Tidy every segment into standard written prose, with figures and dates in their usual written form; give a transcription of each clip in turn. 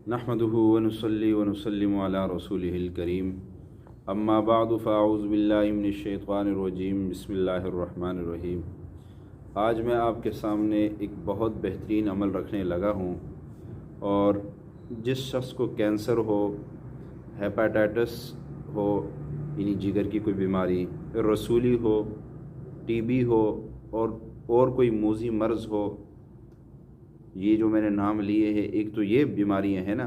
नहमदुहु व नुसल्ली व नुसल्लिमु अला रसूलिहिल करीम अम्मा बअदु फ़अऊज़ु बिल्लाहि मिनश शैतानिर रजीम बिस्मिल्लाहिर रहमानिर रहीम। आज मैं आपके सामने एक बहुत बेहतरीन अमल रखने लगा हूँ और जिस शख्स को कैंसर हो, हेपेटाइटिस हो यानी जिगर की कोई बीमारी, रसूली हो, टीबी हो और कोई मूज़ी मर्ज़ हो, ये जो मैंने नाम लिए हैं, एक तो ये बीमारियां हैं ना,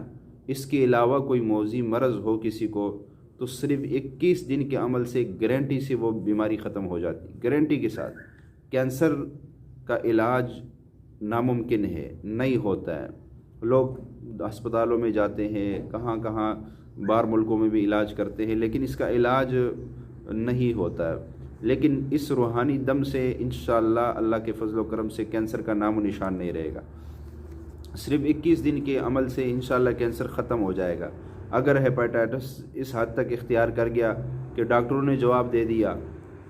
इसके अलावा कोई मौजी मर्ज़ हो किसी को, तो सिर्फ 21 दिन के अमल से गारंटी से वो बीमारी ख़त्म हो जाती, गारंटी के साथ। कैंसर का इलाज नामुमकिन है, नहीं होता है। लोग अस्पतालों में जाते हैं, कहाँ कहाँ बाहर मुल्कों में भी इलाज करते हैं, लेकिन इसका इलाज नहीं होता है। लेकिन इस रूहानी दम से इंशाअल्लाह अल्लाह के फजल व करम से कैंसर का नामो निशान नहीं रहेगा। सिर्फ 21 दिन के अमल से इंशाअल्लाह कैंसर ख़त्म हो जाएगा। अगर हेपेटाइटिस इस हद तक इख्तियार कर गया कि डॉक्टरों ने जवाब दे दिया,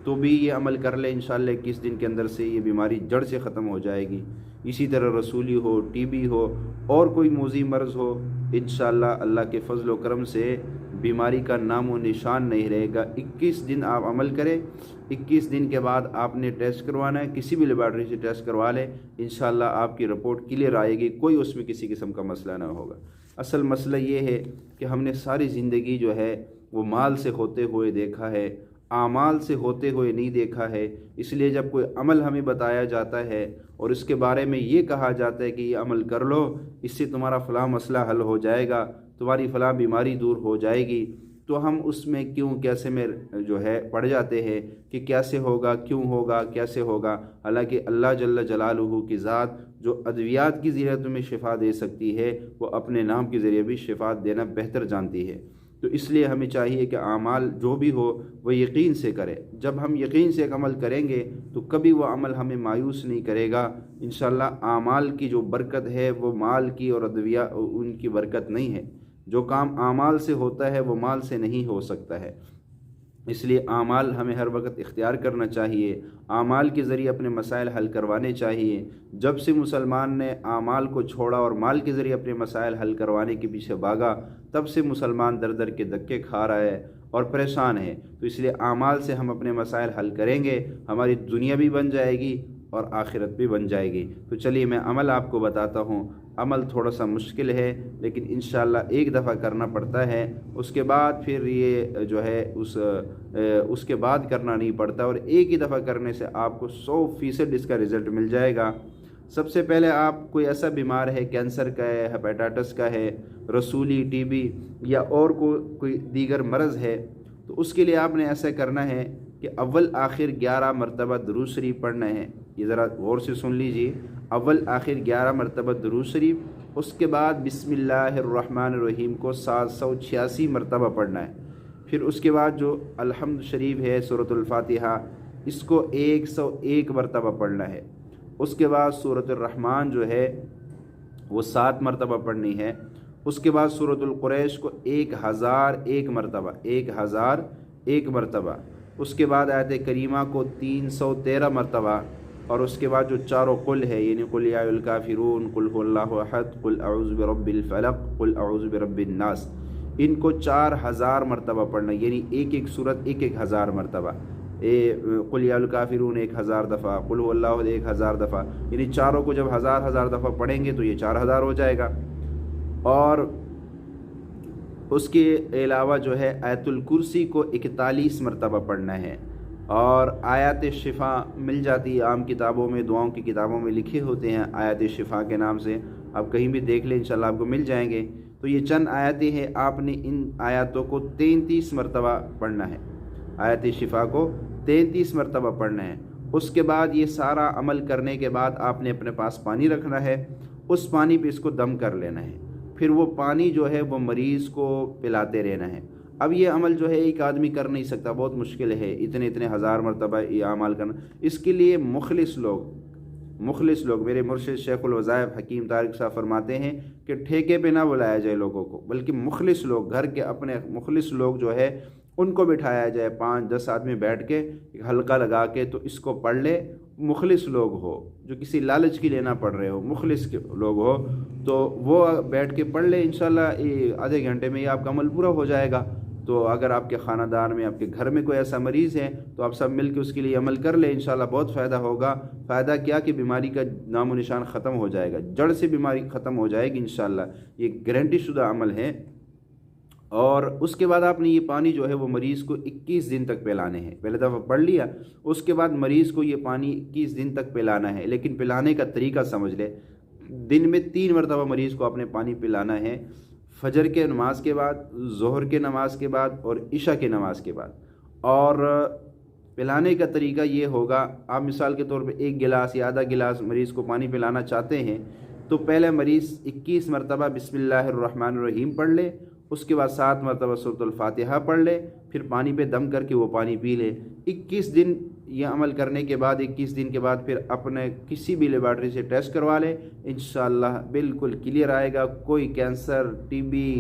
तो भी ये अमल कर ले, इंशाअल्लाह 21 दिन के अंदर से ये बीमारी जड़ से ख़त्म हो जाएगी। इसी तरह रसूली हो, टीबी हो और कोई मूज़ी मर्ज़ हो, इंशाअल्लाह अल्लाह के फजल व करम से बीमारी का नामो निशान नहीं रहेगा। 21 दिन आप अमल करें, 21 दिन के बाद आपने टेस्ट करवाना है, किसी भी लेबॉरेटरी से टेस्ट करवा लें, इंशाअल्लाह आपकी रिपोर्ट क्लियर आएगी, कोई उसमें किसी किस्म का मसला ना होगा। असल मसला ये है कि हमने सारी ज़िंदगी जो है वो माल से होते हुए देखा है, आमाल से होते हुए नहीं देखा है। इसलिए जब कोई अमल हमें बताया जाता है और इसके बारे में ये कहा जाता है कि ये अमल कर लो, इससे तुम्हारा फ़लाँ मसला हल हो जाएगा, तुम्हारी फ़लाँ बीमारी दूर हो जाएगी, तो हम उसमें क्यों कैसे में जो है पड़ जाते हैं कि कैसे होगा, क्यों होगा, कैसे होगा। हालांकि अल्लाह जल्ल जलालुहु की ज़ात जो अद्वियात की ज़रिए तुम्हें शिफा दे सकती है, वो अपने नाम के ज़रिए भी शिफा देना बेहतर जानती है। तो इसलिए हमें चाहिए कि आमाल जो भी हो वो यकीन से करें। जब हम यकीन से एक अमल करेंगे तो कभी वो अमल हमें मायूस नहीं करेगा। इंशाअल्लाह आमाल की जो बरकत है वो माल की और अद्विया उनकी बरकत नहीं है। जो काम आमाल से होता है वो माल से नहीं हो सकता है। इसलिए आमाल हमें हर वक्त इख्तियार करना चाहिए, आमाल के ज़रिए अपने मसाइल हल करवाने चाहिए। जब से मुसलमान ने आमाल को छोड़ा और माल के ज़रिए अपने मसाइल हल करवाने के पीछे भागा, तब से मुसलमान दर दर के धक्के खा रहा है और परेशान है। तो इसलिए आमाल से हम अपने मसाइल हल करेंगे, हमारी दुनिया भी बन जाएगी और आखिरत भी बन जाएगी। तो चलिए मैं अमल आपको बताता हूँ। अमल थोड़ा सा मुश्किल है, लेकिन इंशाअल्लाह एक दफ़ा करना पड़ता है, उसके बाद फिर ये जो है उसके बाद करना नहीं पड़ता, और एक ही दफ़ा करने से आपको 100% इसका रिज़ल्ट मिल जाएगा। सबसे पहले आप कोई ऐसा बीमार है, कैंसर का है, हेपेटाइटिस का है, रसूली, टीबी या और कोई दीगर मर्ज़ है, तो उसके लिए आपने ऐसा करना है कि अव्वल आखिर 11 मरतबा दुरूद शरीफ पढ़ना है। ये ज़रा गौर से सुन लीजिए, अव्वल आखिर 11 मरतबा दुरूद शरीफ, उसके बाद बिस्मिल्लाहिर्रहमानिर्रहीम को 786 मरतबा पढ़ना है। फिर उसके बाद जो अल्हम्द शरीफ है, सूरतुल फातिहा, इसको 101 मरतबा पढ़ना है। उसके बाद सूरतुर रहमान जो है वो 7 मरतबा पढ़नी है। उसके बाद सूरतुल कुरैश को 1001 मरतबा, 1001 मरतबा। उसके बाद आयत करीमा को 313 मरतबा। और उसके बाद जो चारों कुल है, यानी कुल या अय्युहल काफिरून, कुल हुवल्लाहु अहद, कुल अऊज़ु बिरब्बिल फलक, कुल अऊज़ु बिरब्बिन नास, इनको 4000 मरतबा पढ़ना, यानी एक एक सूरत 1000 मरतबा। कुल या अय्युहल काफिरून 1000 दफ़ा, कुल हुवल्लाहु 1000 दफ़ा, यानी चारों को जब 1000 दफ़ा पढ़ेंगे तो ये 4000 हो जाएगा। और उसके अलावा जो है आयतुल कुर्सी को 41 मरतबा पढ़ना है। और आयत शिफा मिल जाती है आम किताबों में, दुआओं की किताबों में लिखे होते हैं आयत शिफा के नाम से, आप कहीं भी देख लें इंशाल्लाह आपको मिल जाएंगे। तो ये चंद आयतें हैं, आपने इन आयतों को 33 मरतबा पढ़ना है। आयत शिफा को 33 मरतबा पढ़ना है। उसके बाद ये सारा अमल करने के बाद आपने अपने पास पानी रखना है, उस पानी पे इसको दम कर लेना है। फिर वो पानी जो है वो मरीज़ को पिलाते रहना है। अब ये अमल जो है एक आदमी कर नहीं सकता, बहुत मुश्किल है इतने इतने 1000 मरतबा ये अमल करना। इसके लिए मुखलिस लोग मेरे मुर्शिद शेखुल वज़ाइफ हकीम तारिक साहब फरमाते हैं कि ठेके पे ना बुलाया जाए लोगों को, बल्कि मुखलिस लोग, घर के अपने मुखलिस लोग जो है उनको बिठाया जाए, 5-10 आदमी बैठ के हल्का लगा के तो इसको पढ़ ले मुखलिस लोग हो, जो किसी लालच के लिए ना पढ़ रहे हो, मुखलिस के लोग हो, तो वो बैठ के पढ़ ले, इंशाल्लाह आधे घंटे में ये आपका अमल पूरा हो जाएगा। तो अगर आपके ख़ानदान में, आपके घर में कोई ऐसा मरीज़ है तो आप सब मिल के उसके लिए अमल कर ले, इंशाल्लाह बहुत फ़ायदा होगा। फ़ायदा क्या कि बीमारी का नामो निशान ख़त्म हो जाएगा, जड़ से बीमारी ख़त्म हो जाएगी इंशाल्लाह, ये गारंटी शुदा अमल है। और उसके बाद आपने ये पानी जो है वो मरीज़ को 21 दिन तक पिलाने हैं। पहले दफ़ा पढ़ लिया, उसके बाद मरीज़ को ये पानी 21 दिन तक पिलाना है, लेकिन पिलाने का तरीका समझ ले। दिन में 3 मरतबा मरीज़ को आपने पानी पिलाना है, फजर के नमाज के बाद, ज़ोहर के नमाज के बाद और इशा के नमाज के बाद। और पिलाने का तरीका ये होगा, आप मिसाल के तौर पे 1 गिलास या आधा गिलास मरीज़ को पानी पिलाना चाहते हैं तो पहले मरीज़ 21 मरतबा बिस्मिल्लाहिर्रहमानिर्रहीम पढ़ ले, उसके बाद 7 मरतबा सूरतुल फातिहा पढ़ ले, फिर पानी पे दम करके वो पानी पी ले। 21 दिन ये अमल करने के बाद, 21 दिन के बाद फिर अपने किसी भी लेबॉरेटरी से टेस्ट करवा ले, इंशाअल्लाह बिल्कुल क्लियर आएगा। कोई कैंसर, टीबी,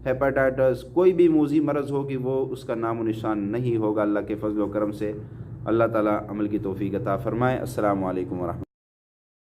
हेपेटाइटिस, कोई भी मूजी मरज़ होगी वो उसका नामो निशान नहीं होगा अल्लाह के फजल व करम से। अल्लाह ताला अमल की तौफीक अता फरमाए। अस्सलामु अलैकुम व रहमतुल्लाह।